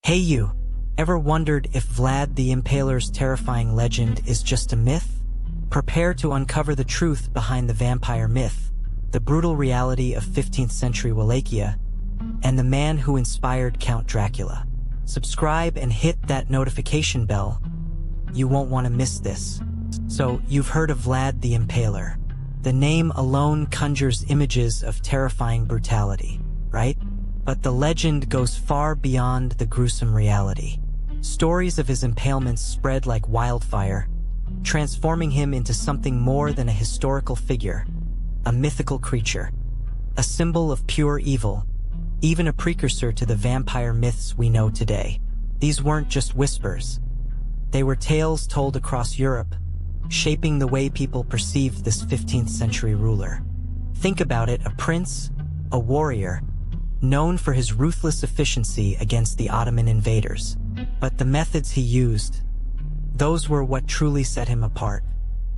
Hey you, ever wondered if Vlad the Impaler's terrifying legend is just a myth? Prepare to uncover the truth behind the vampire myth, the brutal reality of 15th century Wallachia, and the man who inspired Count Dracula. Subscribe and hit that notification bell. You won't want to miss this. So, you've heard of Vlad the Impaler. The name alone conjures images of terrifying brutality, right? But the legend goes far beyond the gruesome reality. Stories of his impalements spread like wildfire, transforming him into something more than a historical figure, a mythical creature, a symbol of pure evil, even a precursor to the vampire myths we know today. These weren't just whispers. They were tales told across Europe, shaping the way people perceived this 15th century ruler. Think about it, a prince, a warrior, known for his ruthless efficiency against the Ottoman invaders. But the methods he used, those were what truly set him apart.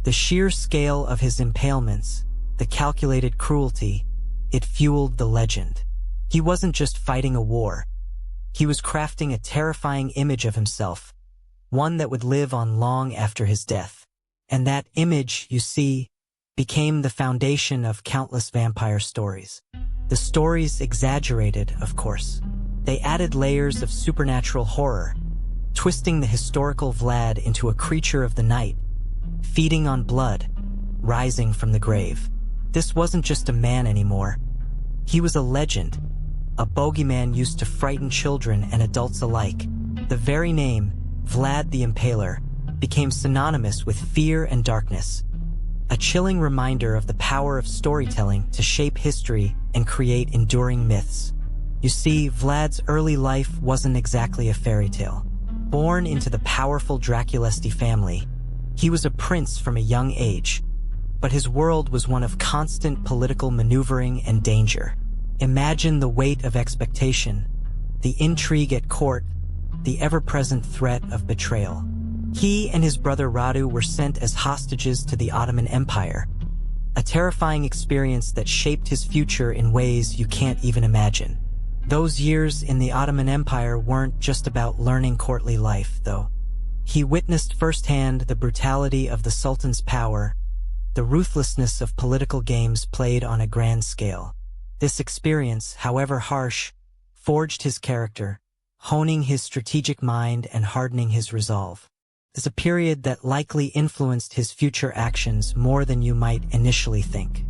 The sheer scale of his impalements, the calculated cruelty, it fueled the legend. He wasn't just fighting a war. He was crafting a terrifying image of himself, one that would live on long after his death. And that image, you see, became the foundation of countless vampire stories. The stories exaggerated, of course. They added layers of supernatural horror, twisting the historical Vlad into a creature of the night, feeding on blood, rising from the grave. This wasn't just a man anymore. He was a legend, a bogeyman used to frighten children and adults alike. The very name, Vlad the Impaler, became synonymous with fear and darkness, a chilling reminder of the power of storytelling to shape history and create enduring myths. You see, Vlad's early life wasn't exactly a fairy tale. Born into the powerful Draculesti family, he was a prince from a young age, but his world was one of constant political maneuvering and danger. Imagine the weight of expectation, the intrigue at court, the ever-present threat of betrayal. He and his brother Radu were sent as hostages to the Ottoman Empire, a terrifying experience that shaped his future in ways you can't even imagine. Those years in the Ottoman Empire weren't just about learning courtly life, though. He witnessed firsthand the brutality of the Sultan's power, the ruthlessness of political games played on a grand scale. This experience, however harsh, forged his character, honing his strategic mind and hardening his resolve. It's a period that likely influenced his future actions more than you might initially think.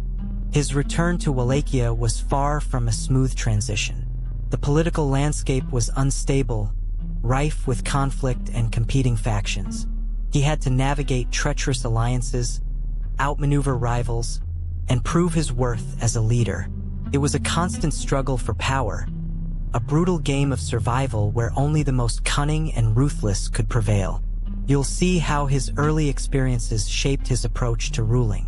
His return to Wallachia was far from a smooth transition. The political landscape was unstable, rife with conflict and competing factions. He had to navigate treacherous alliances, outmaneuver rivals, and prove his worth as a leader. It was a constant struggle for power, a brutal game of survival where only the most cunning and ruthless could prevail. You'll see how his early experiences shaped his approach to ruling.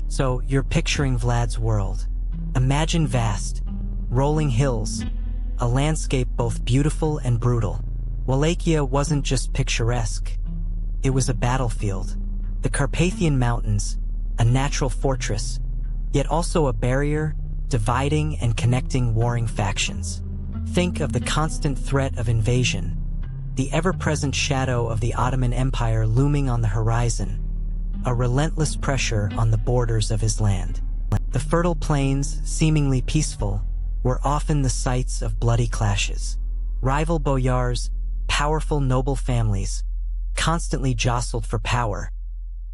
So, you're picturing Vlad's world. Imagine vast, rolling hills, a landscape both beautiful and brutal. Wallachia wasn't just picturesque. It was a battlefield. The Carpathian Mountains, a natural fortress, yet also a barrier, dividing and connecting warring factions. Think of the constant threat of invasion, the ever-present shadow of the Ottoman Empire looming on the horizon, a relentless pressure on the borders of his land. The fertile plains, seemingly peaceful, were often the sites of bloody clashes. Rival boyars, powerful noble families, constantly jostled for power,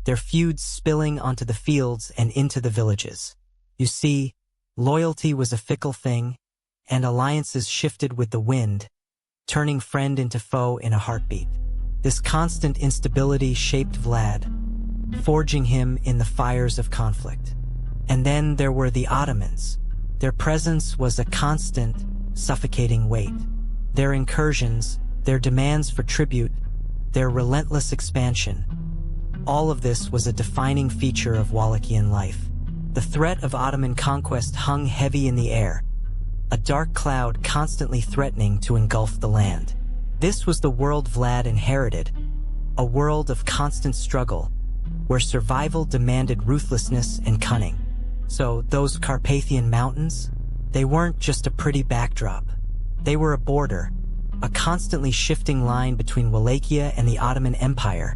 their feuds spilling onto the fields and into the villages. You see, loyalty was a fickle thing, and alliances shifted with the wind, turning friend into foe in a heartbeat. This constant instability shaped Vlad, forging him in the fires of conflict. And then there were the Ottomans. Their presence was a constant, suffocating weight. Their incursions, their demands for tribute, their relentless expansion. All of this was a defining feature of Wallachian life. The threat of Ottoman conquest hung heavy in the air, a dark cloud constantly threatening to engulf the land. This was the world Vlad inherited, a world of constant struggle, where survival demanded ruthlessness and cunning. So those Carpathian Mountains, they weren't just a pretty backdrop. They were a border, a constantly shifting line between Wallachia and the Ottoman Empire,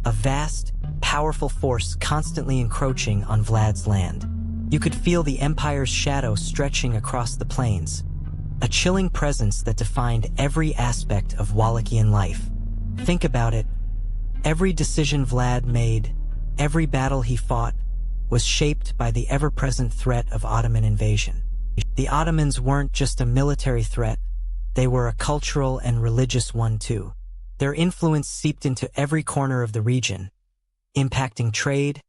a vast, powerful force constantly encroaching on Vlad's land. You could feel the empire's shadow stretching across the plains, a chilling presence that defined every aspect of Wallachian life. Think about it. Every decision Vlad made, every battle he fought, was shaped by the ever-present threat of Ottoman invasion. The Ottomans weren't just a military threat, they were a cultural and religious one too. Their influence seeped into every corner of the region, impacting trade,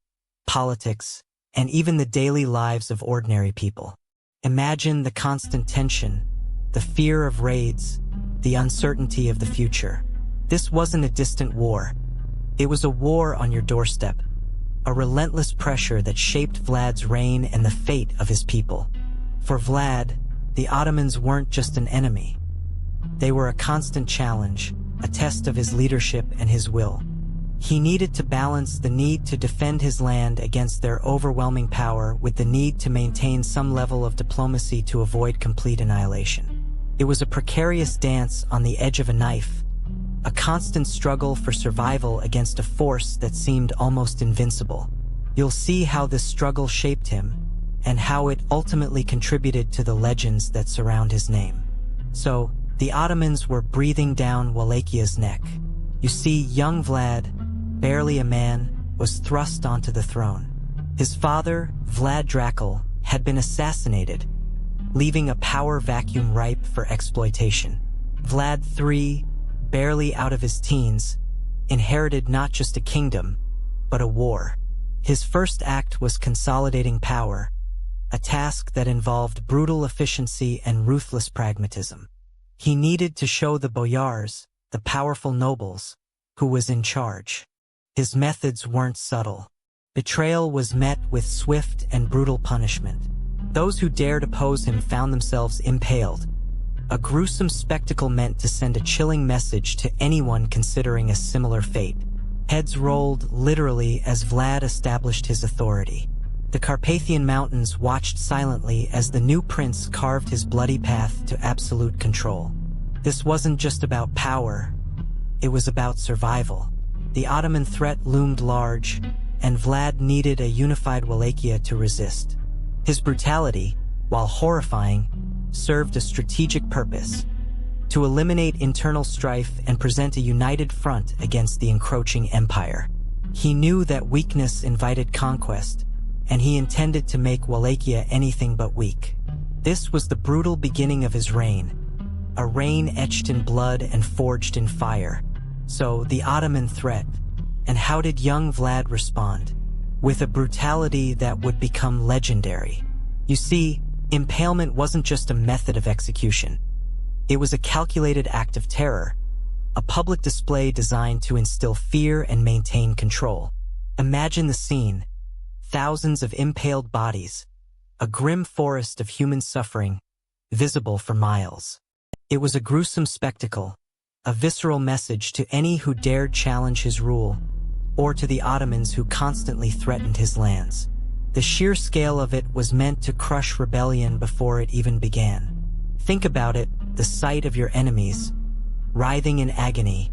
politics, and even the daily lives of ordinary people. Imagine the constant tension, the fear of raids, the uncertainty of the future. This wasn't a distant war. It was a war on your doorstep, a relentless pressure that shaped Vlad's reign and the fate of his people. For Vlad, the Ottomans weren't just an enemy. They were a constant challenge, a test of his leadership and his will. He needed to balance the need to defend his land against their overwhelming power with the need to maintain some level of diplomacy to avoid complete annihilation. It was a precarious dance on the edge of a knife, a constant struggle for survival against a force that seemed almost invincible. You'll see how this struggle shaped him, and how it ultimately contributed to the legends that surround his name. So, the Ottomans were breathing down Wallachia's neck. You see, young Vlad, barely a man, was thrust onto the throne. His father, Vlad Dracula, had been assassinated, leaving a power vacuum ripe for exploitation. Vlad III, barely out of his teens, inherited not just a kingdom, but a war. His first act was consolidating power, a task that involved brutal efficiency and ruthless pragmatism. He needed to show the boyars, the powerful nobles, who was in charge. His methods weren't subtle. Betrayal was met with swift and brutal punishment. Those who dared oppose him found themselves impaled, a gruesome spectacle meant to send a chilling message to anyone considering a similar fate. Heads rolled literally as Vlad established his authority. The Carpathian Mountains watched silently as the new prince carved his bloody path to absolute control. This wasn't just about power, it was about survival. The Ottoman threat loomed large, and Vlad needed a unified Wallachia to resist. His brutality, while horrifying, served a strategic purpose: to eliminate internal strife and present a united front against the encroaching empire. He knew that weakness invited conquest, and he intended to make Wallachia anything but weak. This was the brutal beginning of his reign, a reign etched in blood and forged in fire. So, the Ottoman threat. And how did young Vlad respond? With a brutality that would become legendary. You see, impalement wasn't just a method of execution. It was a calculated act of terror, a public display designed to instill fear and maintain control. Imagine the scene: thousands of impaled bodies, a grim forest of human suffering, visible for miles. It was a gruesome spectacle, a visceral message to any who dared challenge his rule, or to the Ottomans who constantly threatened his lands. The sheer scale of it was meant to crush rebellion before it even began. Think about it, the sight of your enemies, writhing in agony,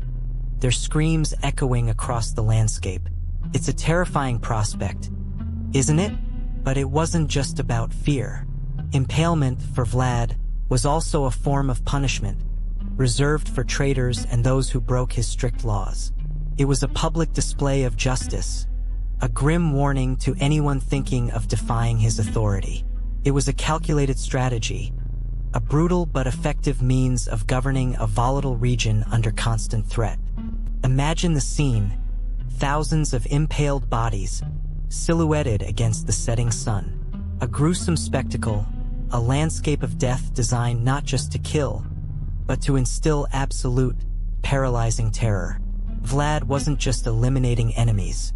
their screams echoing across the landscape. It's a terrifying prospect, isn't it? But it wasn't just about fear. Impalement, for Vlad, was also a form of punishment, reserved for traitors and those who broke his strict laws. It was a public display of justice, a grim warning to anyone thinking of defying his authority. It was a calculated strategy, a brutal but effective means of governing a volatile region under constant threat. Imagine the scene: thousands of impaled bodies, silhouetted against the setting sun. A gruesome spectacle, a landscape of death designed not just to kill, but to instill absolute, paralyzing terror. Vlad wasn't just eliminating enemies.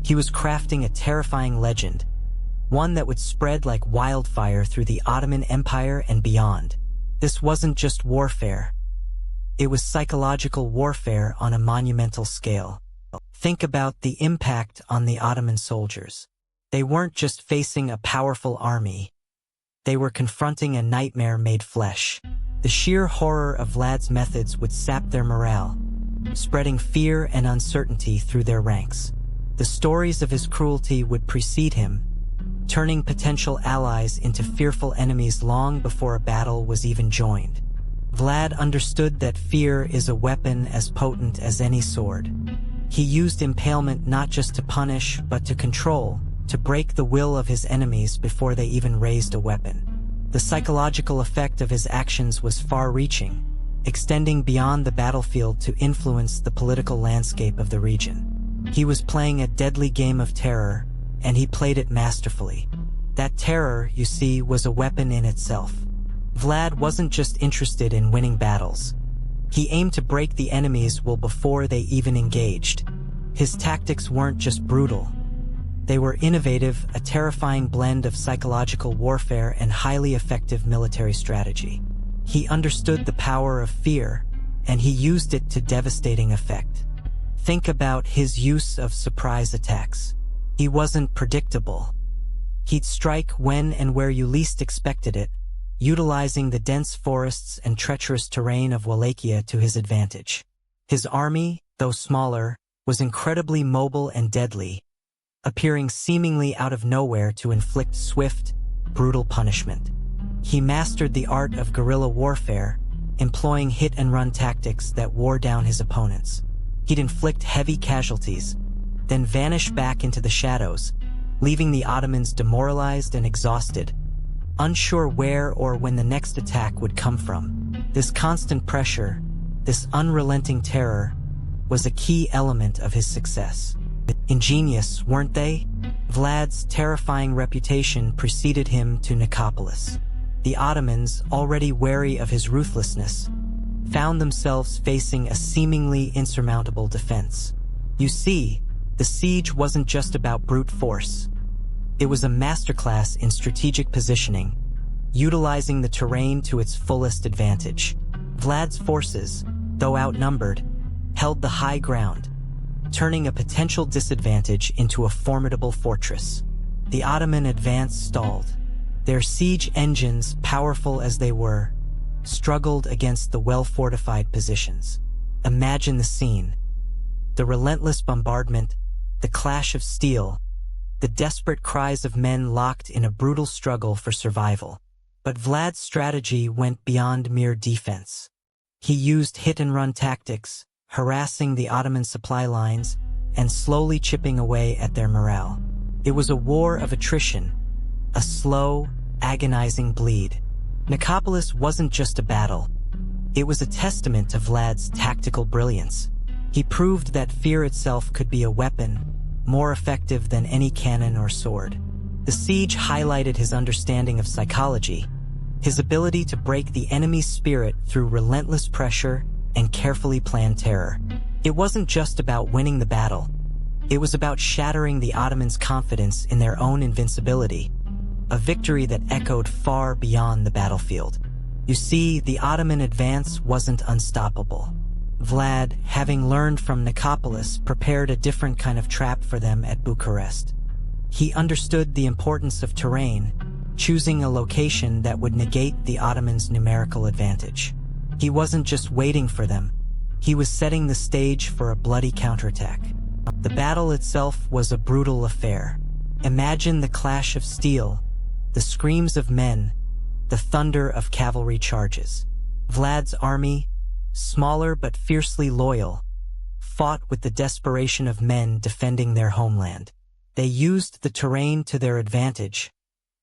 He was crafting a terrifying legend, one that would spread like wildfire through the Ottoman Empire and beyond. This wasn't just warfare. It was psychological warfare on a monumental scale. Think about the impact on the Ottoman soldiers. They weren't just facing a powerful army. They were confronting a nightmare made flesh. The sheer horror of Vlad's methods would sap their morale, spreading fear and uncertainty through their ranks. The stories of his cruelty would precede him, turning potential allies into fearful enemies long before a battle was even joined. Vlad understood that fear is a weapon as potent as any sword. He used impalement not just to punish, but to control, to break the will of his enemies before they even raised a weapon. The psychological effect of his actions was far-reaching, extending beyond the battlefield to influence the political landscape of the region. He was playing a deadly game of terror, and he played it masterfully. That terror, you see, was a weapon in itself. Vlad wasn't just interested in winning battles. He aimed to break the enemy's will before they even engaged. His tactics weren't just brutal. They were innovative, a terrifying blend of psychological warfare and highly effective military strategy. He understood the power of fear, and he used it to devastating effect. Think about his use of surprise attacks. He wasn't predictable. He'd strike when and where you least expected it, utilizing the dense forests and treacherous terrain of Wallachia to his advantage. His army, though smaller, was incredibly mobile and deadly, appearing seemingly out of nowhere to inflict swift, brutal punishment. He mastered the art of guerrilla warfare, employing hit-and-run tactics that wore down his opponents. He'd inflict heavy casualties, then vanish back into the shadows, leaving the Ottomans demoralized and exhausted, unsure where or when the next attack would come from. This constant pressure, this unrelenting terror, was a key element of his success. Ingenious, weren't they? Vlad's terrifying reputation preceded him to Nicopolis. The Ottomans, already wary of his ruthlessness, found themselves facing a seemingly insurmountable defense. You see, the siege wasn't just about brute force. It was a masterclass in strategic positioning, utilizing the terrain to its fullest advantage. Vlad's forces, though outnumbered, held the high ground, turning a potential disadvantage into a formidable fortress. The Ottoman advance stalled. Their siege engines, powerful as they were, struggled against the well-fortified positions. Imagine the scene. The relentless bombardment, the clash of steel, the desperate cries of men locked in a brutal struggle for survival. But Vlad's strategy went beyond mere defense. He used hit-and-run tactics, harassing the Ottoman supply lines and slowly chipping away at their morale. It was a war of attrition, a slow, agonizing bleed. Nicopolis wasn't just a battle. It was a testament to Vlad's tactical brilliance. He proved that fear itself could be a weapon, more effective than any cannon or sword. The siege highlighted his understanding of psychology, his ability to break the enemy's spirit through relentless pressure and carefully planned terror. It wasn't just about winning the battle. It was about shattering the Ottomans' confidence in their own invincibility, a victory that echoed far beyond the battlefield. You see, the Ottoman advance wasn't unstoppable. Vlad, having learned from Nicopolis, prepared a different kind of trap for them at Bucharest. He understood the importance of terrain, choosing a location that would negate the Ottomans' numerical advantage. He wasn't just waiting for them. He was setting the stage for a bloody counterattack. The battle itself was a brutal affair. Imagine the clash of steel, the screams of men, the thunder of cavalry charges. Vlad's army, smaller but fiercely loyal, fought with the desperation of men defending their homeland. They used the terrain to their advantage,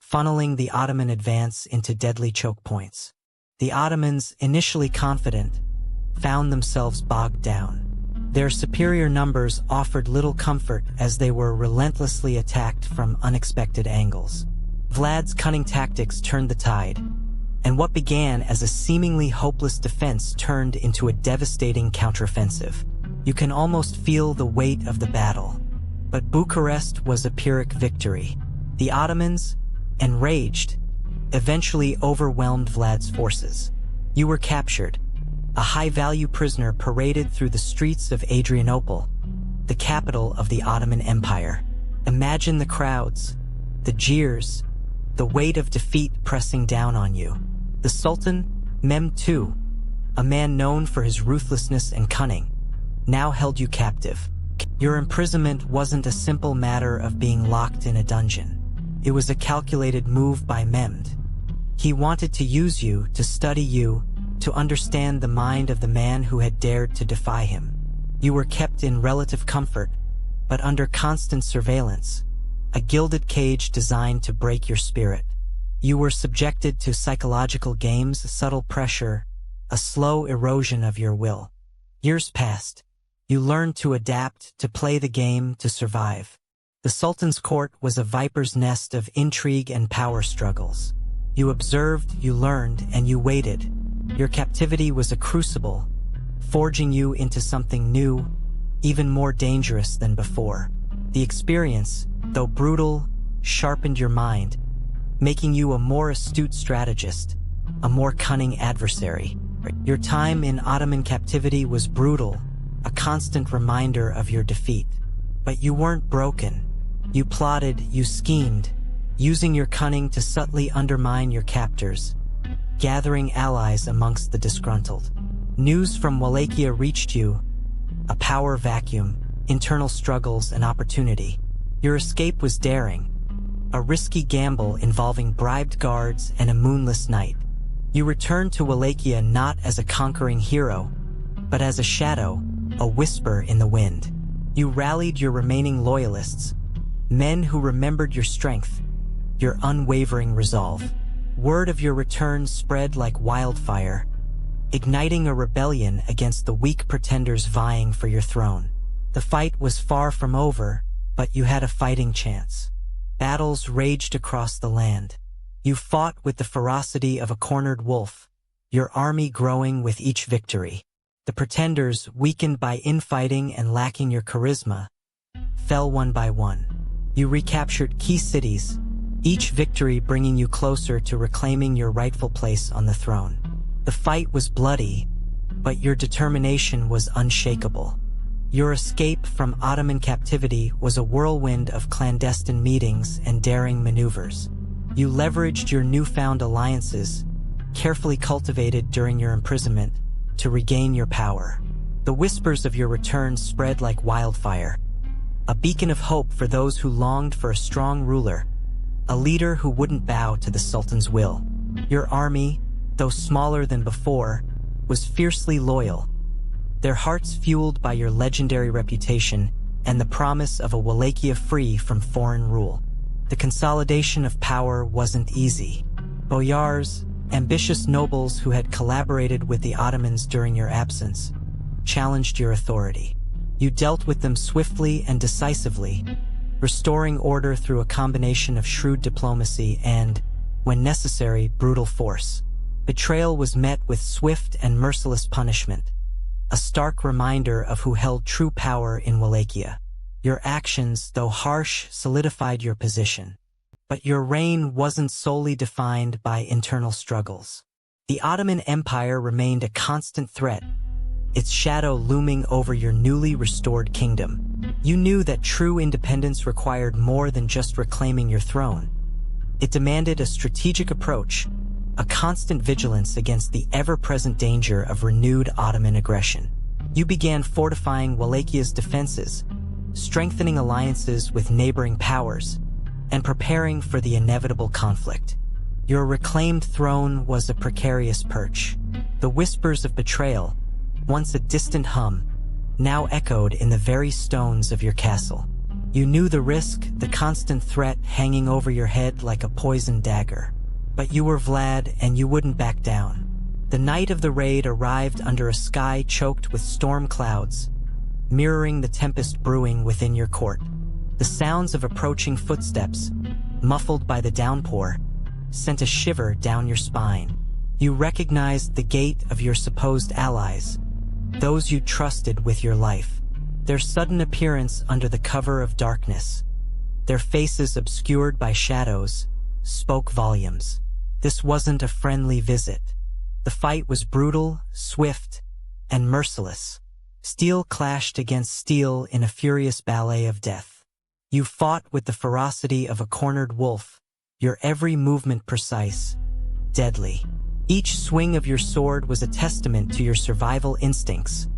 funneling the Ottoman advance into deadly choke points. The Ottomans, initially confident, found themselves bogged down. Their superior numbers offered little comfort as they were relentlessly attacked from unexpected angles. Vlad's cunning tactics turned the tide, and what began as a seemingly hopeless defense turned into a devastating counteroffensive. You can almost feel the weight of the battle. But Bucharest was a Pyrrhic victory. The Ottomans, enraged, eventually overwhelmed Vlad's forces. You were captured, a high-value prisoner paraded through the streets of Adrianople, the capital of the Ottoman Empire. Imagine the crowds, the jeers, the weight of defeat pressing down on you. The Sultan, Mem II, a man known for his ruthlessness and cunning, now held you captive. Your imprisonment wasn't a simple matter of being locked in a dungeon. It was a calculated move by Memd. He wanted to use you, to study you, to understand the mind of the man who had dared to defy him. You were kept in relative comfort, but under constant surveillance, a gilded cage designed to break your spirit. You were subjected to psychological games, subtle pressure, a slow erosion of your will. Years passed. You learned to adapt, to play the game, to survive. The Sultan's court was a viper's nest of intrigue and power struggles. You observed, you learned, and you waited. Your captivity was a crucible, forging you into something new, even more dangerous than before. The experience, though brutal, sharpened your mind, making you a more astute strategist, a more cunning adversary. Your time in Ottoman captivity was brutal, a constant reminder of your defeat. But you weren't broken. You plotted, you schemed, using your cunning to subtly undermine your captors, gathering allies amongst the disgruntled. News from Wallachia reached you, a power vacuum, internal struggles and opportunity. Your escape was daring, a risky gamble involving bribed guards and a moonless night. You returned to Wallachia not as a conquering hero, but as a shadow, a whisper in the wind. You rallied your remaining loyalists, men who remembered your strength, your unwavering resolve. Word of your return spread like wildfire, igniting a rebellion against the weak pretenders vying for your throne. The fight was far from over, but you had a fighting chance. Battles raged across the land. You fought with the ferocity of a cornered wolf, your army growing with each victory. The pretenders, weakened by infighting and lacking your charisma, fell one by one. You recaptured key cities, each victory bringing you closer to reclaiming your rightful place on the throne. The fight was bloody, but your determination was unshakable. Your escape from Ottoman captivity was a whirlwind of clandestine meetings and daring maneuvers. You leveraged your newfound alliances, carefully cultivated during your imprisonment, to regain your power. The whispers of your return spread like wildfire, a beacon of hope for those who longed for a strong ruler, a leader who wouldn't bow to the Sultan's will. Your army, though smaller than before, was fiercely loyal, their hearts fueled by your legendary reputation and the promise of a Wallachia free from foreign rule. The consolidation of power wasn't easy. Boyars, ambitious nobles who had collaborated with the Ottomans during your absence, challenged your authority. You dealt with them swiftly and decisively, restoring order through a combination of shrewd diplomacy and, when necessary, brutal force. Betrayal was met with swift and merciless punishment, a stark reminder of who held true power in Wallachia. Your actions, though harsh, solidified your position. But your reign wasn't solely defined by internal struggles. The Ottoman Empire remained a constant threat, its shadow looming over your newly restored kingdom. You knew that true independence required more than just reclaiming your throne. It demanded a strategic approach, a constant vigilance against the ever-present danger of renewed Ottoman aggression. You began fortifying Wallachia's defenses, strengthening alliances with neighboring powers, and preparing for the inevitable conflict. Your reclaimed throne was a precarious perch. The whispers of betrayal, once a distant hum, now echoed in the very stones of your castle. You knew the risk, the constant threat hanging over your head like a poisoned dagger. But you were Vlad, and you wouldn't back down. The night of the raid arrived under a sky choked with storm clouds, mirroring the tempest brewing within your court. The sounds of approaching footsteps, muffled by the downpour, sent a shiver down your spine. You recognized the gait of your supposed allies, those you trusted with your life. Their sudden appearance under the cover of darkness, their faces obscured by shadows, spoke volumes. This wasn't a friendly visit. The fight was brutal, swift, and merciless. Steel clashed against steel in a furious ballet of death. You fought with the ferocity of a cornered wolf, your every movement precise, deadly. Each swing of your sword was a testament to your survival instincts,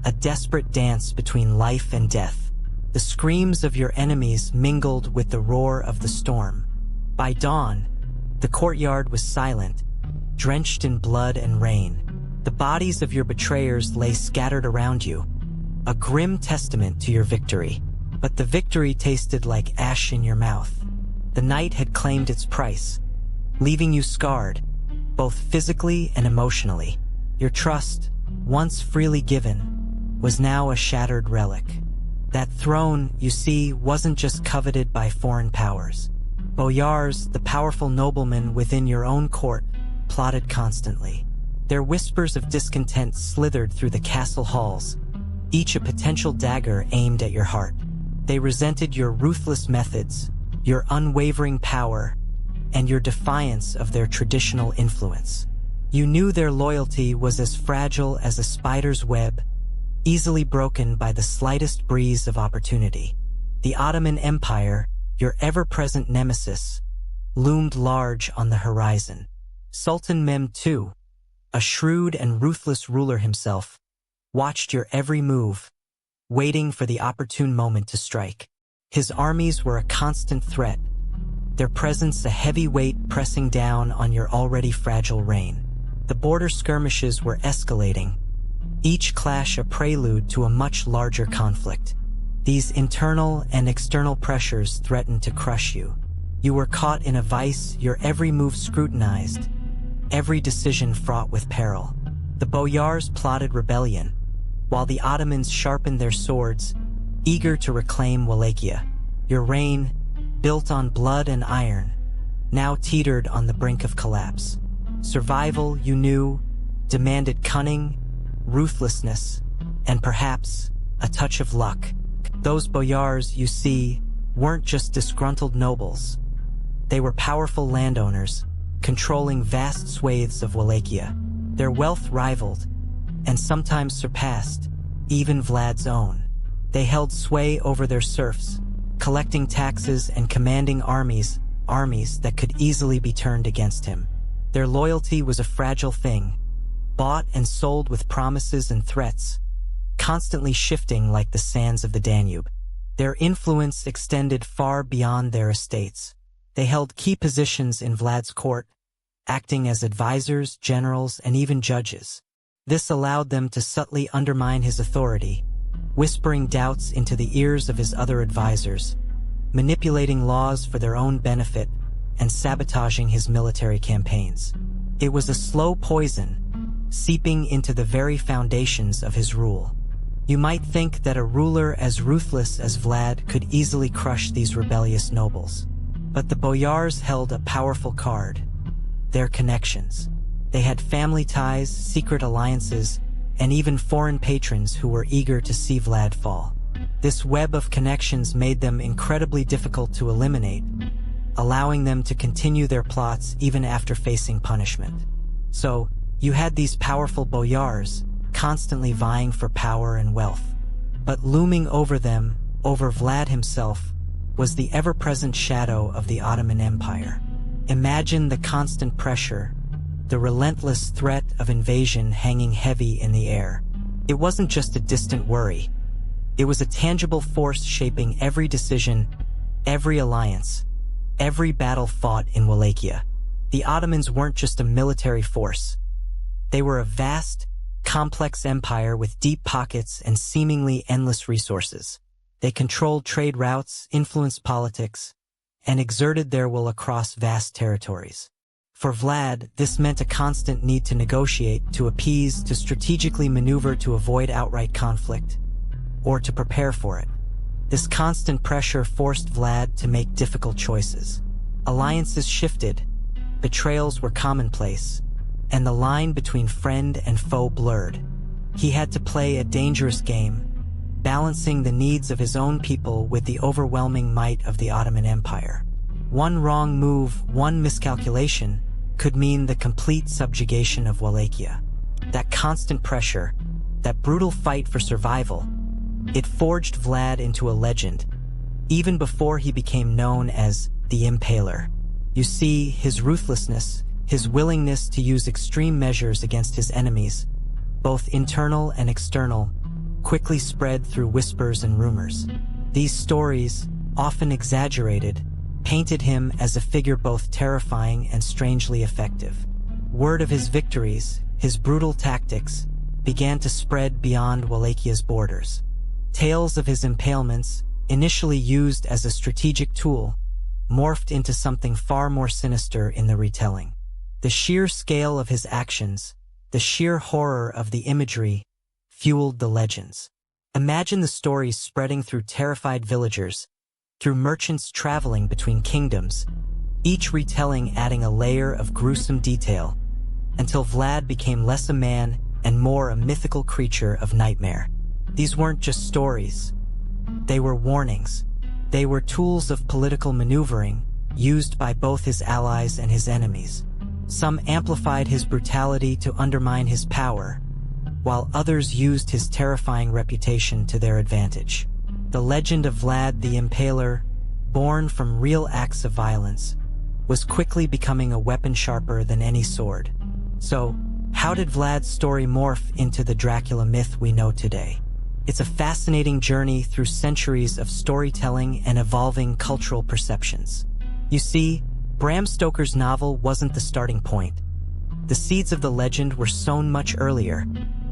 a desperate dance between life and death. The screams of your enemies mingled with the roar of the storm. By dawn, the courtyard was silent, drenched in blood and rain. The bodies of your betrayers lay scattered around you, a grim testament to your victory. But the victory tasted like ash in your mouth. The night had claimed its price, leaving you scarred, both physically and emotionally. Your trust, once freely given, was now a shattered relic. That throne, you see, wasn't just coveted by foreign powers. Boyars, the powerful noblemen within your own court, plotted constantly. Their whispers of discontent slithered through the castle halls, each a potential dagger aimed at your heart. They resented your ruthless methods, your unwavering power, and your defiance of their traditional influence. You knew their loyalty was as fragile as a spider's web, easily broken by the slightest breeze of opportunity. The Ottoman Empire, your ever-present nemesis, loomed large on the horizon. Sultan Mehmed II, a shrewd and ruthless ruler himself, watched your every move, waiting for the opportune moment to strike. His armies were a constant threat, their presence a heavy weight pressing down on your already fragile reign. The border skirmishes were escalating, each clash a prelude to a much larger conflict. These internal and external pressures threatened to crush you. You were caught in a vice, your every move scrutinized, every decision fraught with peril. The Boyars plotted rebellion, while the Ottomans sharpened their swords, eager to reclaim Wallachia. Your reign, built on blood and iron, now teetered on the brink of collapse. Survival, you knew, demanded cunning, ruthlessness, and perhaps a touch of luck. Those Boyars, you see, weren't just disgruntled nobles. They were powerful landowners, controlling vast swathes of Wallachia. Their wealth rivaled, and sometimes surpassed, even Vlad's own. They held sway over their serfs, collecting taxes and commanding armies that could easily be turned against him. Their loyalty was a fragile thing, bought and sold with promises and threats, constantly shifting like the sands of the Danube. Their influence extended far beyond their estates. They held key positions in Vlad's court, acting as advisors, generals, and even judges. This allowed them to subtly undermine his authority, whispering doubts into the ears of his other advisors, manipulating laws for their own benefit, and sabotaging his military campaigns. It was a slow poison, seeping into the very foundations of his rule. You might think that a ruler as ruthless as Vlad could easily crush these rebellious nobles. But the Boyars held a powerful card: their connections. They had family ties, secret alliances, and even foreign patrons who were eager to see Vlad fall. This web of connections made them incredibly difficult to eliminate, allowing them to continue their plots even after facing punishment. So, you had these powerful Boyars, constantly vying for power and wealth. But looming over them, over Vlad himself, was the ever-present shadow of the Ottoman Empire. Imagine the constant pressure, the relentless threat of invasion hanging heavy in the air. It wasn't just a distant worry. It was a tangible force shaping every decision, every alliance, every battle fought in Wallachia. The Ottomans weren't just a military force. They were a vast, complex empire with deep pockets and seemingly endless resources. They controlled trade routes, influenced politics, and exerted their will across vast territories. For Vlad, this meant a constant need to negotiate, to appease, to strategically maneuver to avoid outright conflict, or to prepare for it. This constant pressure forced Vlad to make difficult choices. Alliances shifted, betrayals were commonplace, and the line between friend and foe blurred. He had to play a dangerous game, balancing the needs of his own people with the overwhelming might of the Ottoman Empire. One wrong move, one miscalculation, could mean the complete subjugation of Wallachia. That constant pressure, that brutal fight for survival, it forged Vlad into a legend, even before he became known as the Impaler. You see, his ruthlessness, his willingness to use extreme measures against his enemies, both internal and external, quickly spread through whispers and rumors. These stories, often exaggerated, painted him as a figure both terrifying and strangely effective. Word of his victories, his brutal tactics, began to spread beyond Wallachia's borders. Tales of his impalements, initially used as a strategic tool, morphed into something far more sinister in the retelling. The sheer scale of his actions, the sheer horror of the imagery, fueled the legends. Imagine the stories spreading through terrified villagers, through merchants traveling between kingdoms, each retelling adding a layer of gruesome detail, until Vlad became less a man and more a mythical creature of nightmare. These weren't just stories. They were warnings. They were tools of political maneuvering, used by both his allies and his enemies. Some amplified his brutality to undermine his power, while others used his terrifying reputation to their advantage. The legend of Vlad the Impaler, born from real acts of violence, was quickly becoming a weapon sharper than any sword. So, how did Vlad's story morph into the Dracula myth we know today? It's a fascinating journey through centuries of storytelling and evolving cultural perceptions. You see, Bram Stoker's novel wasn't the starting point. The seeds of the legend were sown much earlier,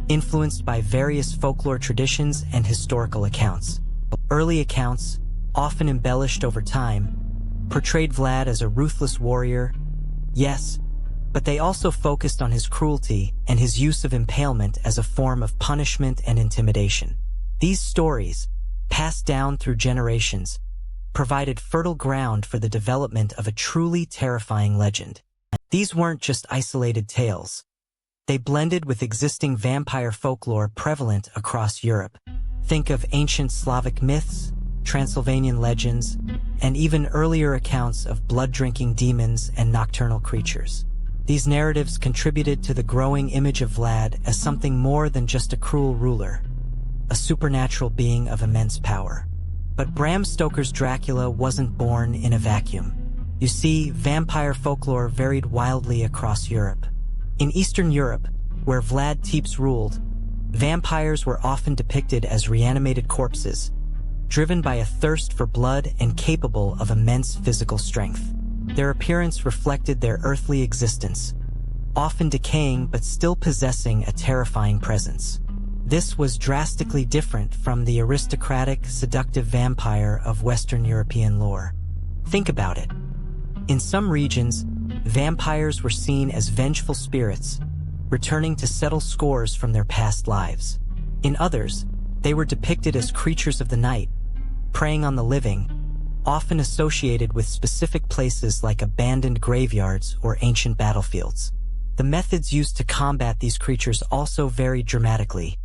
influenced by various folklore traditions and historical accounts. Early accounts, often embellished over time, portrayed Vlad as a ruthless warrior, yes, but they also focused on his cruelty and his use of impalement as a form of punishment and intimidation. These stories, passed down through generations, provided fertile ground for the development of a truly terrifying legend. These weren't just isolated tales. They blended with existing vampire folklore prevalent across Europe. Think of ancient Slavic myths, Transylvanian legends, and even earlier accounts of blood-drinking demons and nocturnal creatures. These narratives contributed to the growing image of Vlad as something more than just a cruel ruler, a supernatural being of immense power. But Bram Stoker's Dracula wasn't born in a vacuum. You see, vampire folklore varied wildly across Europe. In Eastern Europe, where Vlad Tepes ruled, vampires were often depicted as reanimated corpses, driven by a thirst for blood and capable of immense physical strength. Their appearance reflected their earthly existence, often decaying but still possessing a terrifying presence. This was drastically different from the aristocratic, seductive vampire of Western European lore. Think about it. In some regions, vampires were seen as vengeful spirits, returning to settle scores from their past lives. In others, they were depicted as creatures of the night, preying on the living, often associated with specific places like abandoned graveyards or ancient battlefields. The methods used to combat these creatures also varied dramatically,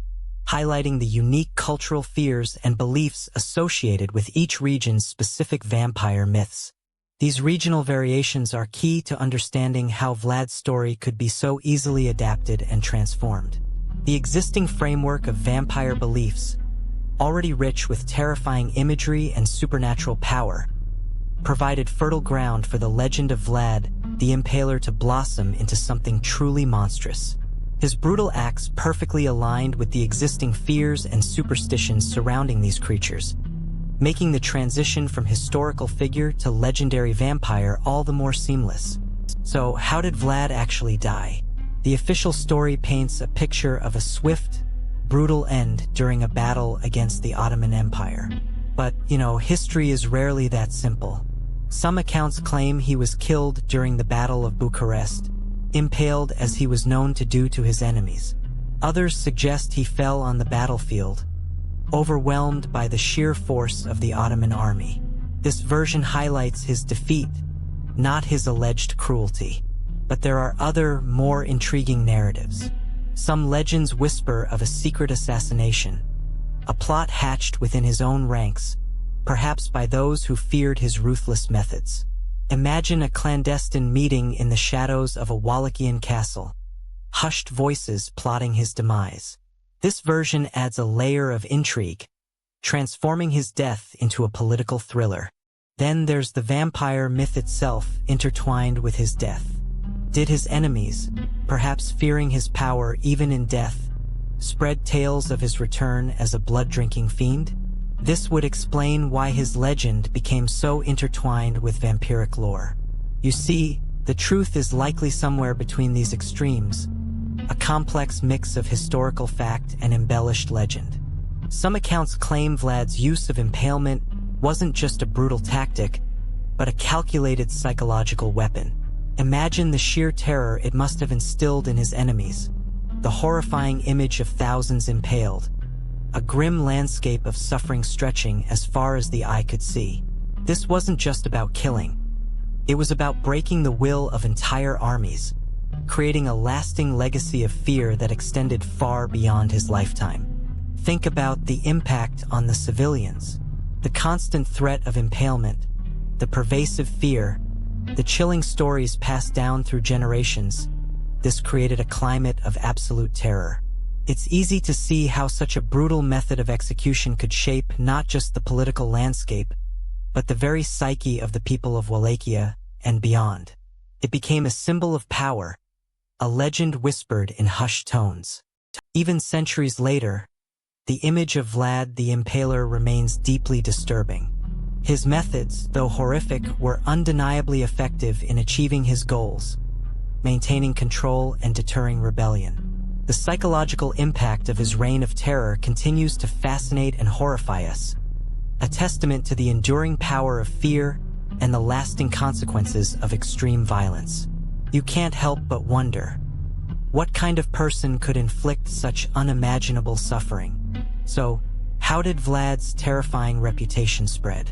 highlighting the unique cultural fears and beliefs associated with each region's specific vampire myths. These regional variations are key to understanding how Vlad's story could be so easily adapted and transformed. The existing framework of vampire beliefs, already rich with terrifying imagery and supernatural power, provided fertile ground for the legend of Vlad the Impaler to blossom into something truly monstrous. His brutal acts perfectly aligned with the existing fears and superstitions surrounding these creatures, making the transition from historical figure to legendary vampire all the more seamless. So, how did Vlad actually die? The official story paints a picture of a swift, brutal end during a battle against the Ottoman Empire. But, history is rarely that simple. Some accounts claim he was killed during the Battle of Bucharest, impaled as he was known to do to his enemies. Others suggest he fell on the battlefield, overwhelmed by the sheer force of the Ottoman army. This version highlights his defeat, not his alleged cruelty. But there are other, more intriguing narratives. Some legends whisper of a secret assassination, a plot hatched within his own ranks, perhaps by those who feared his ruthless methods. Imagine a clandestine meeting in the shadows of a Wallachian castle, hushed voices plotting his demise. This version adds a layer of intrigue, transforming his death into a political thriller. Then there's the vampire myth itself intertwined with his death. Did his enemies, perhaps fearing his power even in death, spread tales of his return as a blood-drinking fiend? This would explain why his legend became so intertwined with vampiric lore. You see, the truth is likely somewhere between these extremes, a complex mix of historical fact and embellished legend. Some accounts claim Vlad's use of impalement wasn't just a brutal tactic, but a calculated psychological weapon. Imagine the sheer terror it must have instilled in his enemies, the horrifying image of thousands impaled, a grim landscape of suffering stretching as far as the eye could see. This wasn't just about killing. It was about breaking the will of entire armies, creating a lasting legacy of fear that extended far beyond his lifetime. Think about the impact on the civilians, the constant threat of impalement, the pervasive fear, the chilling stories passed down through generations. This created a climate of absolute terror. It's easy to see how such a brutal method of execution could shape not just the political landscape, but the very psyche of the people of Wallachia and beyond. It became a symbol of power, a legend whispered in hushed tones. Even centuries later, the image of Vlad the Impaler remains deeply disturbing. His methods, though horrific, were undeniably effective in achieving his goals, maintaining control and deterring rebellion. The psychological impact of his reign of terror continues to fascinate and horrify us, a testament to the enduring power of fear and the lasting consequences of extreme violence. You can't help but wonder, what kind of person could inflict such unimaginable suffering? So, how did Vlad's terrifying reputation spread?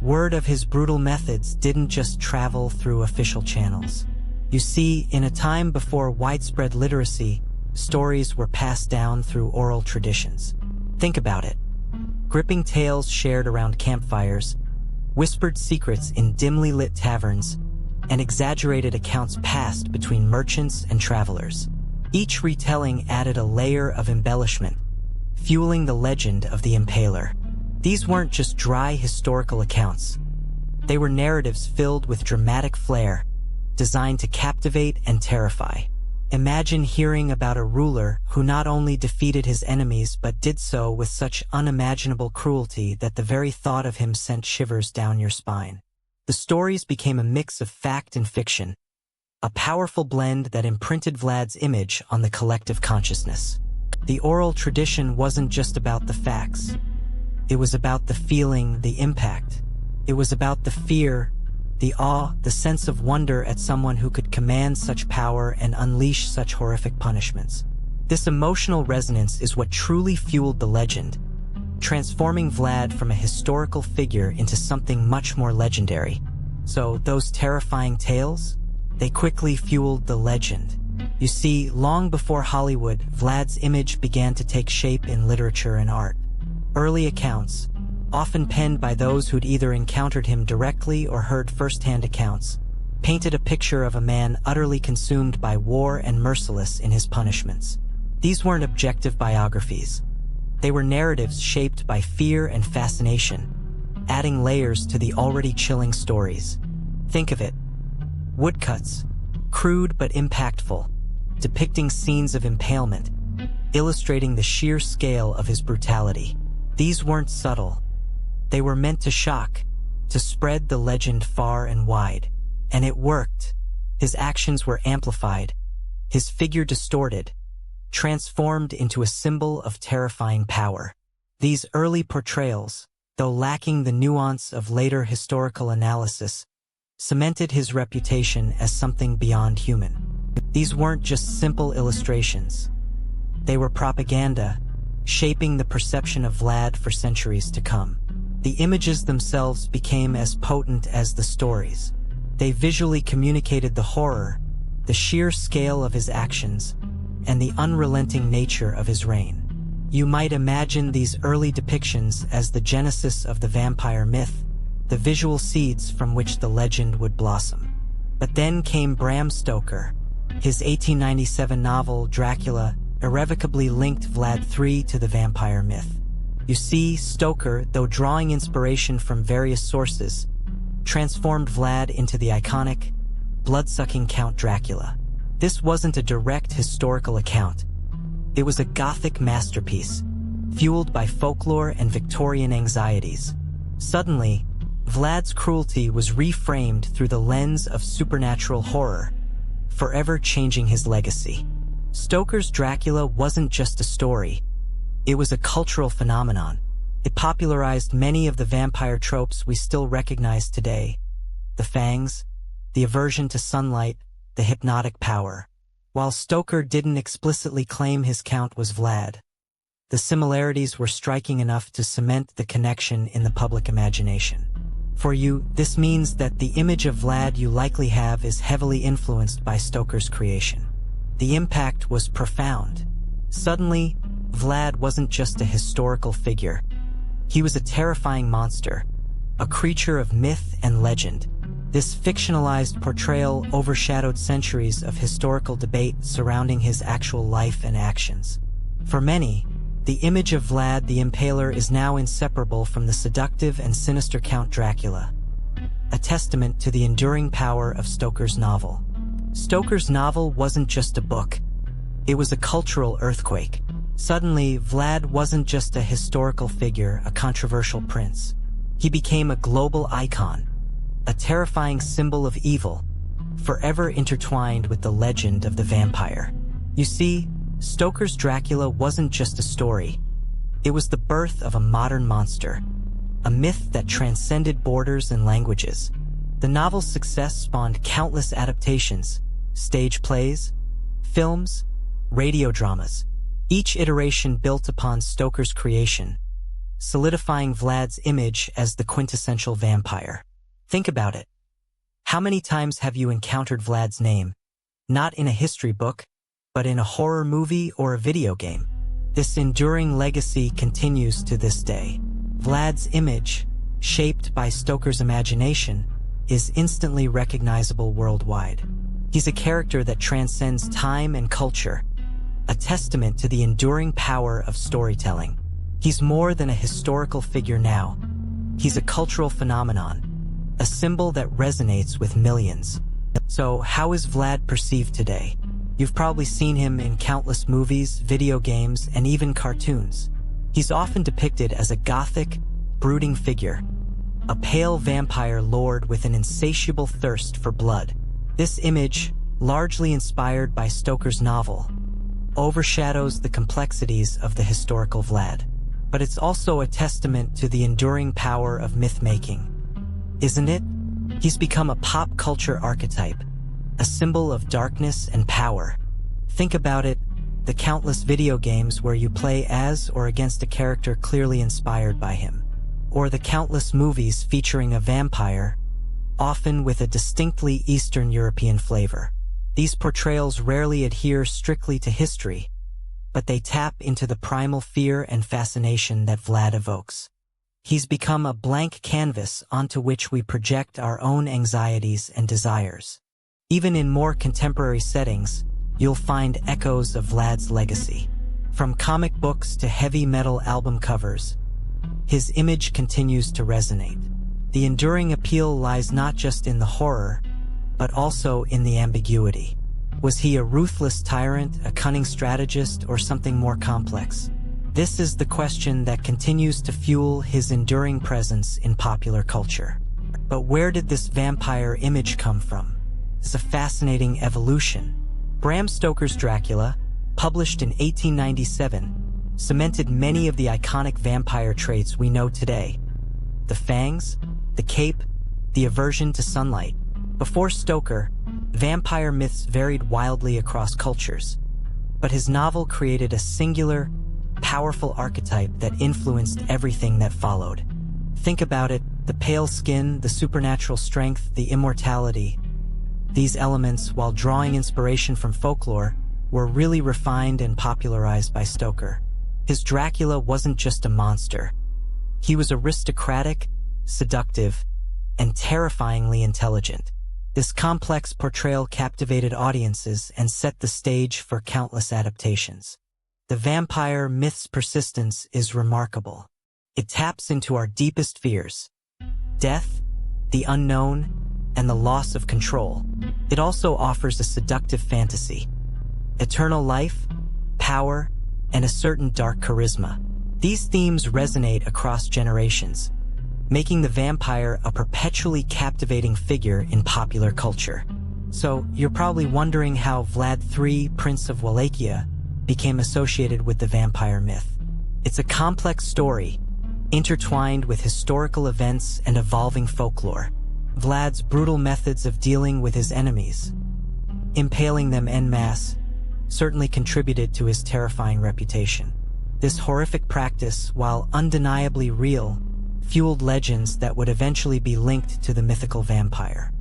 Word of his brutal methods didn't just travel through official channels. You see, in a time before widespread literacy, stories were passed down through oral traditions. Think about it. Gripping tales shared around campfires, whispered secrets in dimly lit taverns, and exaggerated accounts passed between merchants and travelers. Each retelling added a layer of embellishment, fueling the legend of the Impaler. These weren't just dry historical accounts. They were narratives filled with dramatic flair, designed to captivate and terrify. Imagine hearing about a ruler who not only defeated his enemies but did so with such unimaginable cruelty that the very thought of him sent shivers down your spine. The stories became a mix of fact and fiction, a powerful blend that imprinted Vlad's image on the collective consciousness. The oral tradition wasn't just about the facts. It was about the feeling, the impact. It was about the fear, the awe, the sense of wonder at someone who could command such power and unleash such horrific punishments. This emotional resonance is what truly fueled the legend, transforming Vlad from a historical figure into something much more legendary. So, those terrifying tales? They quickly fueled the legend. You see, long before Hollywood, Vlad's image began to take shape in literature and art. Early accounts, often penned by those who'd either encountered him directly or heard first-hand accounts, painted a picture of a man utterly consumed by war and merciless in his punishments. These weren't objective biographies. They were narratives shaped by fear and fascination, adding layers to the already chilling stories. Think of it. Woodcuts, crude but impactful, depicting scenes of impalement, illustrating the sheer scale of his brutality. These weren't subtle. They were meant to shock, to spread the legend far and wide. And it worked. His actions were amplified, his figure distorted, transformed into a symbol of terrifying power. These early portrayals, though lacking the nuance of later historical analysis, cemented his reputation as something beyond human. These weren't just simple illustrations. They were propaganda, shaping the perception of Vlad for centuries to come. The images themselves became as potent as the stories. They visually communicated the horror, the sheer scale of his actions, and the unrelenting nature of his reign. You might imagine these early depictions as the genesis of the vampire myth, the visual seeds from which the legend would blossom. But then came Bram Stoker. His 1897 novel, Dracula, irrevocably linked Vlad III to the vampire myth. You see, Stoker, though drawing inspiration from various sources, transformed Vlad into the iconic, blood-sucking Count Dracula. This wasn't a direct historical account. It was a Gothic masterpiece, fueled by folklore and Victorian anxieties. Suddenly, Vlad's cruelty was reframed through the lens of supernatural horror, forever changing his legacy. Stoker's Dracula wasn't just a story. It was a cultural phenomenon. It popularized many of the vampire tropes we still recognize today: the fangs, the aversion to sunlight, the hypnotic power. While Stoker didn't explicitly claim his count was Vlad, the similarities were striking enough to cement the connection in the public imagination. For you, this means that the image of Vlad you likely have is heavily influenced by Stoker's creation. The impact was profound. Suddenly, Vlad wasn't just a historical figure. He was a terrifying monster, a creature of myth and legend. This fictionalized portrayal overshadowed centuries of historical debate surrounding his actual life and actions. For many, the image of Vlad the Impaler is now inseparable from the seductive and sinister Count Dracula, a testament to the enduring power of Stoker's novel. Stoker's novel wasn't just a book. It was a cultural earthquake. Suddenly, Vlad wasn't just a historical figure, a controversial prince. He became a global icon, a terrifying symbol of evil, forever intertwined with the legend of the vampire. You see, Stoker's Dracula wasn't just a story. It was the birth of a modern monster, a myth that transcended borders and languages. The novel's success spawned countless adaptations, stage plays, films, radio dramas. Each iteration built upon Stoker's creation, solidifying Vlad's image as the quintessential vampire. Think about it. How many times have you encountered Vlad's name? Not in a history book, but in a horror movie or a video game. This enduring legacy continues to this day. Vlad's image, shaped by Stoker's imagination, is instantly recognizable worldwide. He's a character that transcends time and culture, a testament to the enduring power of storytelling. He's more than a historical figure now. He's a cultural phenomenon, a symbol that resonates with millions. So, how is Vlad perceived today? You've probably seen him in countless movies, video games, and even cartoons. He's often depicted as a gothic, brooding figure, a pale vampire lord with an insatiable thirst for blood. This image, largely inspired by Stoker's novel, overshadows the complexities of the historical Vlad. But it's also a testament to the enduring power of myth-making, isn't it? He's become a pop culture archetype, a symbol of darkness and power. Think about it, the countless video games where you play as or against a character clearly inspired by him, or the countless movies featuring a vampire, often with a distinctly Eastern European flavor. These portrayals rarely adhere strictly to history, but they tap into the primal fear and fascination that Vlad evokes. He's become a blank canvas onto which we project our own anxieties and desires. Even in more contemporary settings, you'll find echoes of Vlad's legacy. From comic books to heavy metal album covers, his image continues to resonate. The enduring appeal lies not just in the horror, but also in the ambiguity. Was he a ruthless tyrant, a cunning strategist, or something more complex? This is the question that continues to fuel his enduring presence in popular culture. But where did this vampire image come from? It's a fascinating evolution. Bram Stoker's Dracula, published in 1897, cemented many of the iconic vampire traits we know today: the fangs, the cape, the aversion to sunlight. Before Stoker, vampire myths varied wildly across cultures, but his novel created a singular, powerful archetype that influenced everything that followed. Think about it, the pale skin, the supernatural strength, the immortality. These elements, while drawing inspiration from folklore, were really refined and popularized by Stoker. His Dracula wasn't just a monster. He was aristocratic, seductive, and terrifyingly intelligent. This complex portrayal captivated audiences and set the stage for countless adaptations. The vampire myth's persistence is remarkable. It taps into our deepest fears: death, the unknown, and the loss of control. It also offers a seductive fantasy, eternal life, power, and a certain dark charisma. These themes resonate across generations, making the vampire a perpetually captivating figure in popular culture. So, you're probably wondering how Vlad III, Prince of Wallachia, became associated with the vampire myth. It's a complex story, intertwined with historical events and evolving folklore. Vlad's brutal methods of dealing with his enemies, impaling them en masse, certainly contributed to his terrifying reputation. This horrific practice, while undeniably real, fueled legends that would eventually be linked to the mythical vampire.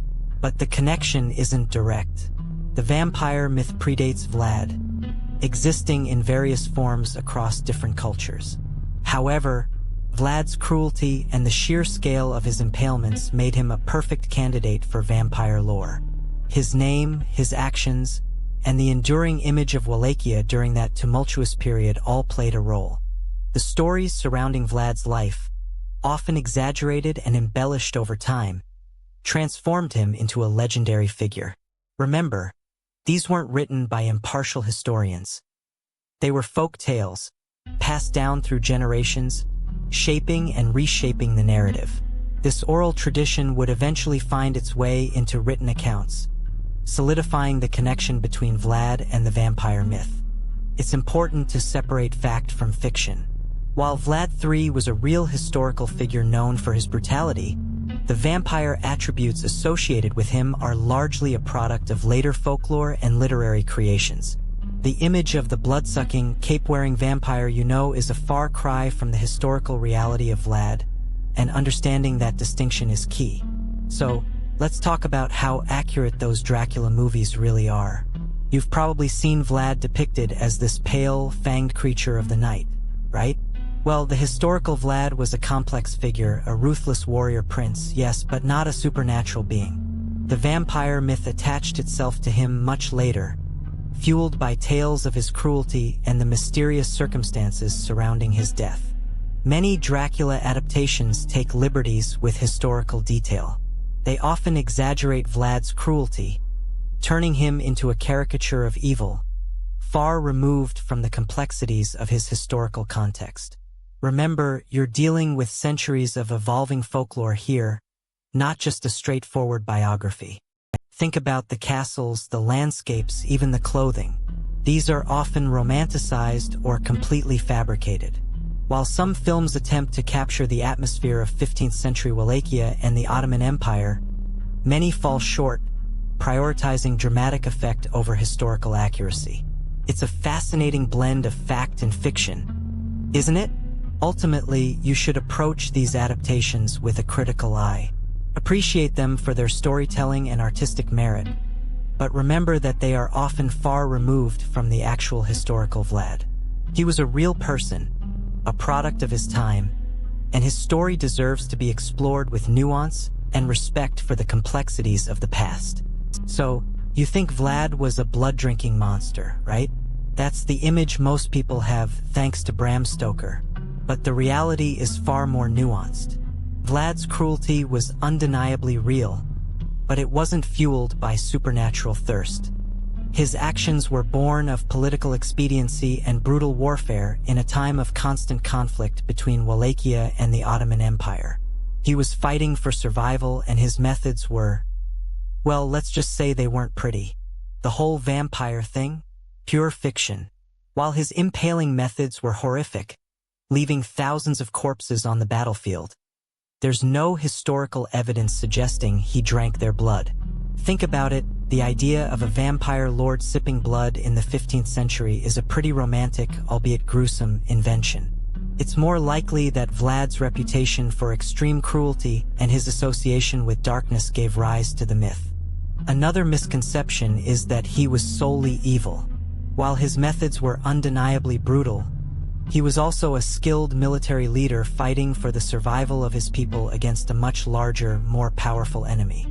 But the connection isn't direct. The vampire myth predates Vlad, existing in various forms across different cultures. However, Vlad's cruelty and the sheer scale of his impalements made him a perfect candidate for vampire lore. His name, his actions, and the enduring image of Wallachia during that tumultuous period all played a role. The stories surrounding Vlad's life, often exaggerated and embellished over time, transformed him into a legendary figure. Remember, these weren't written by impartial historians. They were folk tales, passed down through generations, shaping and reshaping the narrative. This oral tradition would eventually find its way into written accounts, solidifying the connection between Vlad and the vampire myth. It's important to separate fact from fiction. While Vlad III was a real historical figure known for his brutality, the vampire attributes associated with him are largely a product of later folklore and literary creations. The image of the blood-sucking, cape-wearing vampire is a far cry from the historical reality of Vlad, and understanding that distinction is key. So, let's talk about how accurate those Dracula movies really are. You've probably seen Vlad depicted as this pale, fanged creature of the night, right? Well, the historical Vlad was a complex figure, a ruthless warrior prince, yes, but not a supernatural being. The vampire myth attached itself to him much later, fueled by tales of his cruelty and the mysterious circumstances surrounding his death. Many Dracula adaptations take liberties with historical detail. They often exaggerate Vlad's cruelty, turning him into a caricature of evil, far removed from the complexities of his historical context. Remember, you're dealing with centuries of evolving folklore here, not just a straightforward biography. Think about the castles, the landscapes, even the clothing. These are often romanticized or completely fabricated. While some films attempt to capture the atmosphere of 15th century Wallachia and the Ottoman Empire, many fall short, prioritizing dramatic effect over historical accuracy. It's a fascinating blend of fact and fiction, isn't it? Ultimately, you should approach these adaptations with a critical eye. Appreciate them for their storytelling and artistic merit, but remember that they are often far removed from the actual historical Vlad. He was a real person, a product of his time, and his story deserves to be explored with nuance and respect for the complexities of the past. So, you think Vlad was a blood-drinking monster, right? That's the image most people have thanks to Bram Stoker. But the reality is far more nuanced. Vlad's cruelty was undeniably real, but it wasn't fueled by supernatural thirst. His actions were born of political expediency and brutal warfare in a time of constant conflict between Wallachia and the Ottoman Empire. He was fighting for survival, and his methods were, well, let's just say they weren't pretty. The whole vampire thing? Pure fiction. While his impaling methods were horrific, leaving thousands of corpses on the battlefield, there's no historical evidence suggesting he drank their blood. Think about it, the idea of a vampire lord sipping blood in the 15th century is a pretty romantic, albeit gruesome, invention. It's more likely that Vlad's reputation for extreme cruelty and his association with darkness gave rise to the myth. Another misconception is that he was solely evil. While his methods were undeniably brutal, he was also a skilled military leader fighting for the survival of his people against a much larger, more powerful enemy.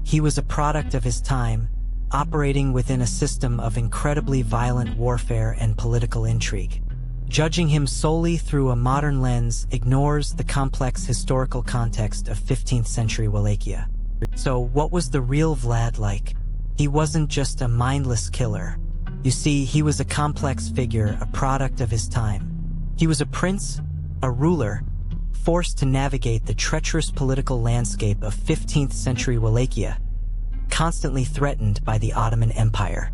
He was a product of his time, operating within a system of incredibly violent warfare and political intrigue. Judging him solely through a modern lens ignores the complex historical context of 15th century Wallachia. So what was the real Vlad like? He wasn't just a mindless killer. You see, he was a complex figure, a product of his time. He was a prince, a ruler, forced to navigate the treacherous political landscape of 15th century Wallachia, constantly threatened by the Ottoman Empire.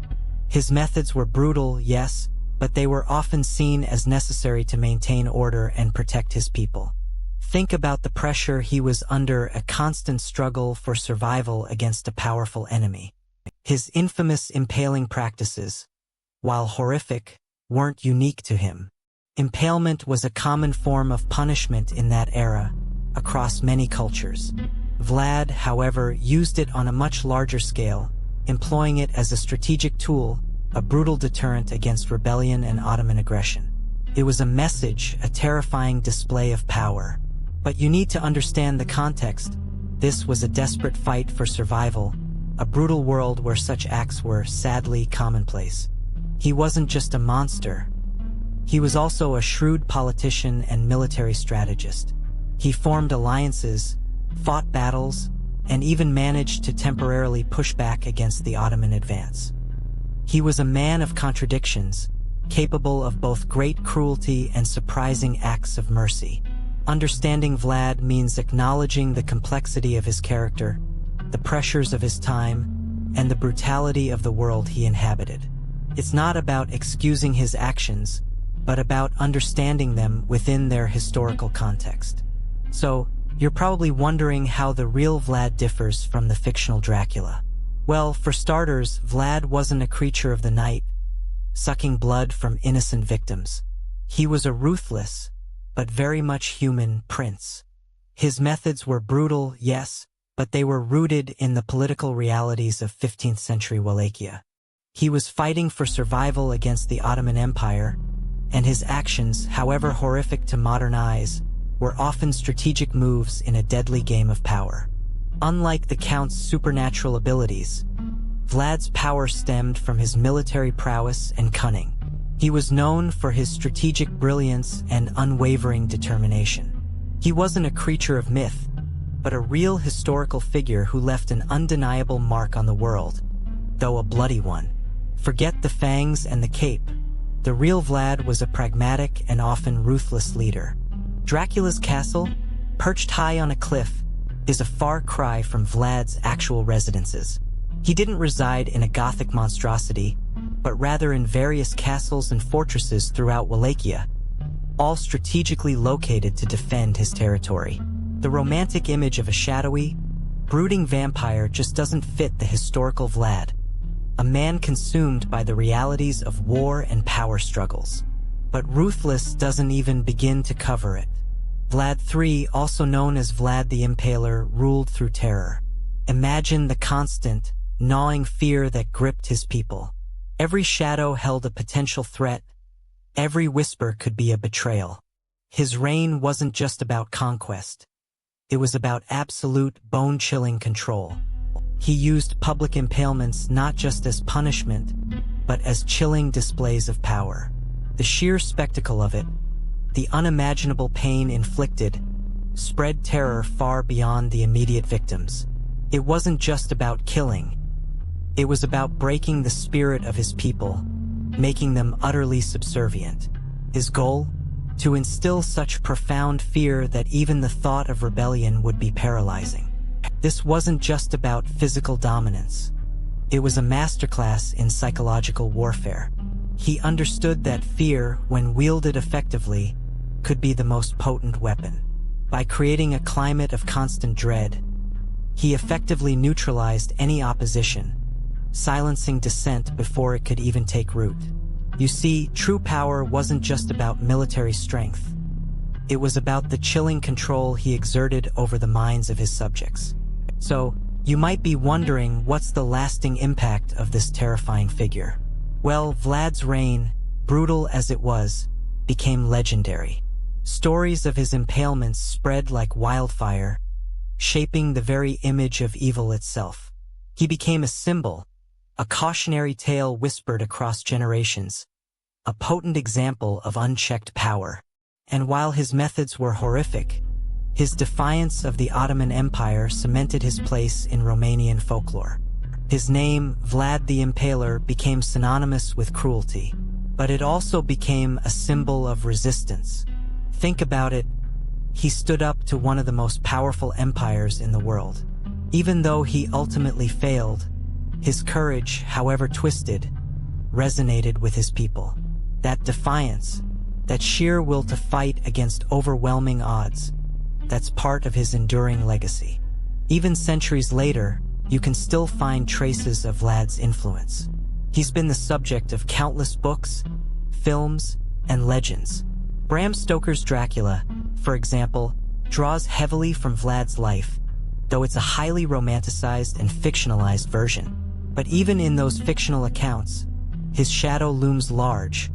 His methods were brutal, yes, but they were often seen as necessary to maintain order and protect his people. Think about the pressure he was under, a constant struggle for survival against a powerful enemy. His infamous impaling practices, while horrific, weren't unique to him. Impalement was a common form of punishment in that era, across many cultures. Vlad, however, used it on a much larger scale, employing it as a strategic tool, a brutal deterrent against rebellion and Ottoman aggression. It was a message, a terrifying display of power. But you need to understand the context. This was a desperate fight for survival, a brutal world where such acts were sadly commonplace. He wasn't just a monster. He was also a shrewd politician and military strategist. He formed alliances, fought battles, and even managed to temporarily push back against the Ottoman advance. He was a man of contradictions, capable of both great cruelty and surprising acts of mercy. Understanding Vlad means acknowledging the complexity of his character, the pressures of his time, and the brutality of the world he inhabited. It's not about excusing his actions, but about understanding them within their historical context. So, you're probably wondering how the real Vlad differs from the fictional Dracula. Well, for starters, Vlad wasn't a creature of the night, sucking blood from innocent victims. He was a ruthless, but very much human prince. His methods were brutal, yes, but they were rooted in the political realities of 15th century Wallachia. He was fighting for survival against the Ottoman Empire, and his actions, however horrific to modern eyes, were often strategic moves in a deadly game of power. Unlike the Count's supernatural abilities, Vlad's power stemmed from his military prowess and cunning. He was known for his strategic brilliance and unwavering determination. He wasn't a creature of myth, but a real historical figure who left an undeniable mark on the world, though a bloody one. Forget the fangs and the cape. The real Vlad was a pragmatic and often ruthless leader. Dracula's castle, perched high on a cliff, is a far cry from Vlad's actual residences. He didn't reside in a Gothic monstrosity, but rather in various castles and fortresses throughout Wallachia, all strategically located to defend his territory. The romantic image of a shadowy, brooding vampire just doesn't fit the historical Vlad, a man consumed by the realities of war and power struggles. But ruthless doesn't even begin to cover it. Vlad III, also known as Vlad the Impaler, ruled through terror. Imagine the constant, gnawing fear that gripped his people. Every shadow held a potential threat. Every whisper could be a betrayal. His reign wasn't just about conquest. It was about absolute, bone-chilling control. He used public impalements not just as punishment, but as chilling displays of power. The sheer spectacle of it, the unimaginable pain inflicted, spread terror far beyond the immediate victims. It wasn't just about killing. It was about breaking the spirit of his people, making them utterly subservient. His goal? To instill such profound fear that even the thought of rebellion would be paralyzing. This wasn't just about physical dominance. It was a masterclass in psychological warfare. He understood that fear, when wielded effectively, could be the most potent weapon. By creating a climate of constant dread, he effectively neutralized any opposition, silencing dissent before it could even take root. You see, true power wasn't just about military strength. It was about the chilling control he exerted over the minds of his subjects. So, you might be wondering, what's the lasting impact of this terrifying figure? Well, Vlad's reign, brutal as it was, became legendary. Stories of his impalements spread like wildfire, shaping the very image of evil itself. He became a symbol, a cautionary tale whispered across generations, a potent example of unchecked power. And while his methods were horrific, His defiance of the Ottoman Empire cemented his place in Romanian folklore. His name, Vlad the Impaler, became synonymous with cruelty, but it also became a symbol of resistance. Think about it, he stood up to one of the most powerful empires in the world. Even though he ultimately failed, his courage, however twisted, resonated with his people. That defiance, that sheer will to fight against overwhelming odds, that's part of his enduring legacy. Even centuries later, you can still find traces of Vlad's influence. He's been the subject of countless books, films, and legends. Bram Stoker's Dracula, for example, draws heavily from Vlad's life, though it's a highly romanticized and fictionalized version. But even in those fictional accounts, his shadow looms large,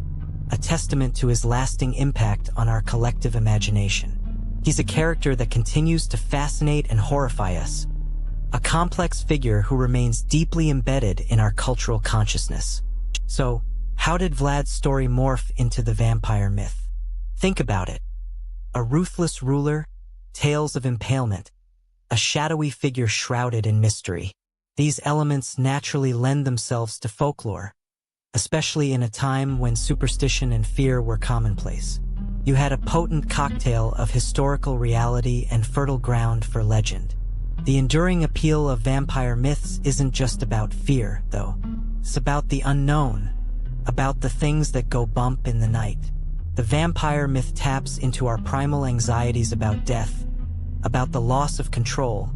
a testament to his lasting impact on our collective imagination. He's a character that continues to fascinate and horrify us, a complex figure who remains deeply embedded in our cultural consciousness. So, how did Vlad's story morph into the vampire myth? Think about it. A ruthless ruler, tales of impalement, a shadowy figure shrouded in mystery. These elements naturally lend themselves to folklore, especially in a time when superstition and fear were commonplace. You had a potent cocktail of historical reality and fertile ground for legend. The enduring appeal of vampire myths isn't just about fear, though. It's about the unknown, about the things that go bump in the night. The vampire myth taps into our primal anxieties about death, about the loss of control,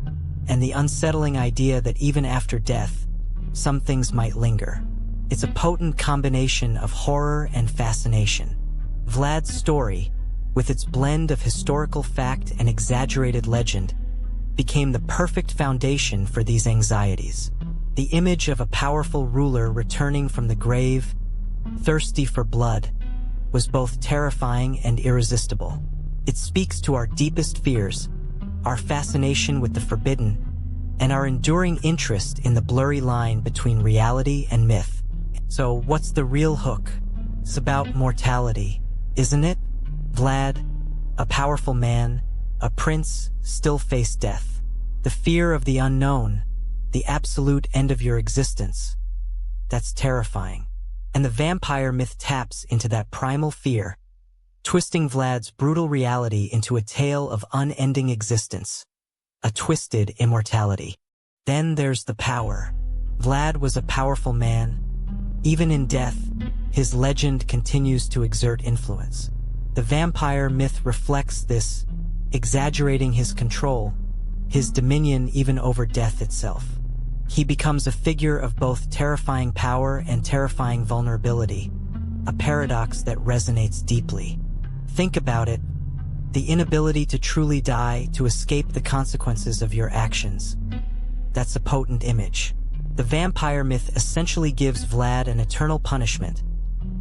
and the unsettling idea that even after death, some things might linger. It's a potent combination of horror and fascination. Vlad's story, with its blend of historical fact and exaggerated legend, became the perfect foundation for these anxieties. The image of a powerful ruler returning from the grave, thirsty for blood, was both terrifying and irresistible. It speaks to our deepest fears, our fascination with the forbidden, and our enduring interest in the blurry line between reality and myth. So, what's the real hook? It's about mortality, isn't it? Vlad, a powerful man, a prince, still faced death. The fear of the unknown, the absolute end of your existence. That's terrifying. And the vampire myth taps into that primal fear, twisting Vlad's brutal reality into a tale of unending existence, a twisted immortality. Then there's the power. Vlad was a powerful man. Even in death, his legend continues to exert influence. The vampire myth reflects this, exaggerating his control, his dominion even over death itself. He becomes a figure of both terrifying power and terrifying vulnerability, a paradox that resonates deeply. Think about it, the inability to truly die, to escape the consequences of your actions. That's a potent image. The vampire myth essentially gives Vlad an eternal punishment,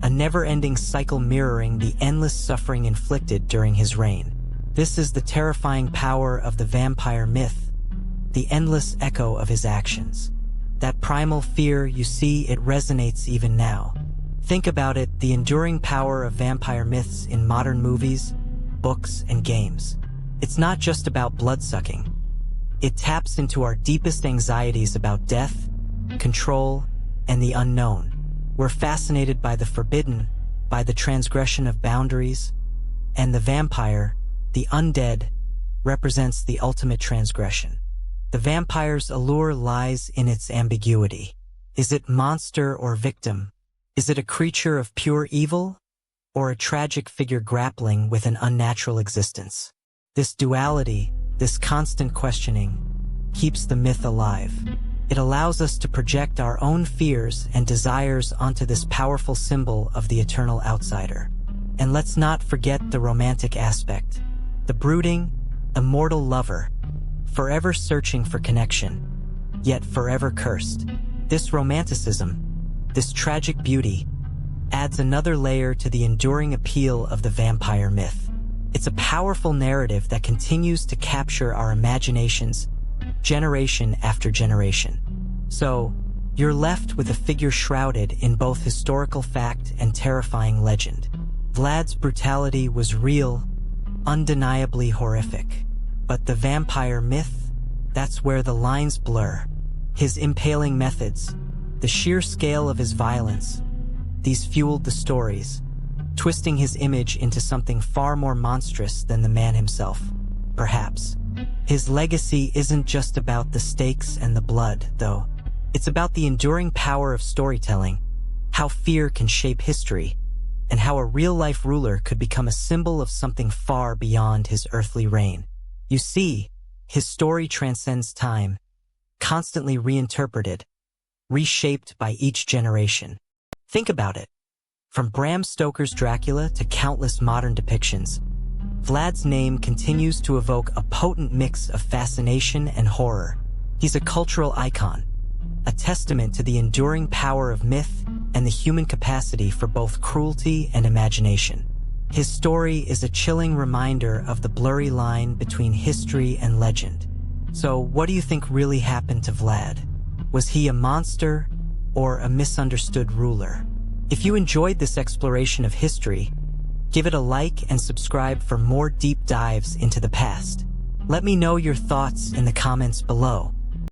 a never-ending cycle mirroring the endless suffering inflicted during his reign. This is the terrifying power of the vampire myth, the endless echo of his actions. That primal fear, you see, it resonates even now. Think about it, the enduring power of vampire myths in modern movies, books, and games. It's not just about blood-sucking. It taps into our deepest anxieties about death, control, and the unknown. We're fascinated by the forbidden, by the transgression of boundaries, and the vampire, the undead, represents the ultimate transgression. The vampire's allure lies in its ambiguity. Is it monster or victim? Is it a creature of pure evil, or a tragic figure grappling with an unnatural existence? This duality, this constant questioning, keeps the myth alive. It allows us to project our own fears and desires onto this powerful symbol of the eternal outsider. And let's not forget the romantic aspect. The brooding, immortal lover, forever searching for connection, yet forever cursed. This romanticism, this tragic beauty, adds another layer to the enduring appeal of the vampire myth. It's a powerful narrative that continues to capture our imaginations, generation after generation. So, you're left with a figure shrouded in both historical fact and terrifying legend. Vlad's brutality was real, undeniably horrific. But the vampire myth, that's where the lines blur. His impaling methods, the sheer scale of his violence, these fueled the stories, twisting his image into something far more monstrous than the man himself, perhaps. His legacy isn't just about the stakes and the blood, though. It's about the enduring power of storytelling, how fear can shape history, and how a real-life ruler could become a symbol of something far beyond his earthly reign. You see, his story transcends time, constantly reinterpreted, reshaped by each generation. Think about it. From Bram Stoker's Dracula to countless modern depictions, Vlad's name continues to evoke a potent mix of fascination and horror. He's a cultural icon, a testament to the enduring power of myth and the human capacity for both cruelty and imagination. His story is a chilling reminder of the blurry line between history and legend. So, what do you think really happened to Vlad? Was he a monster or a misunderstood ruler? If you enjoyed this exploration of history, give it a like and subscribe for more deep dives into the past. Let me know your thoughts in the comments below.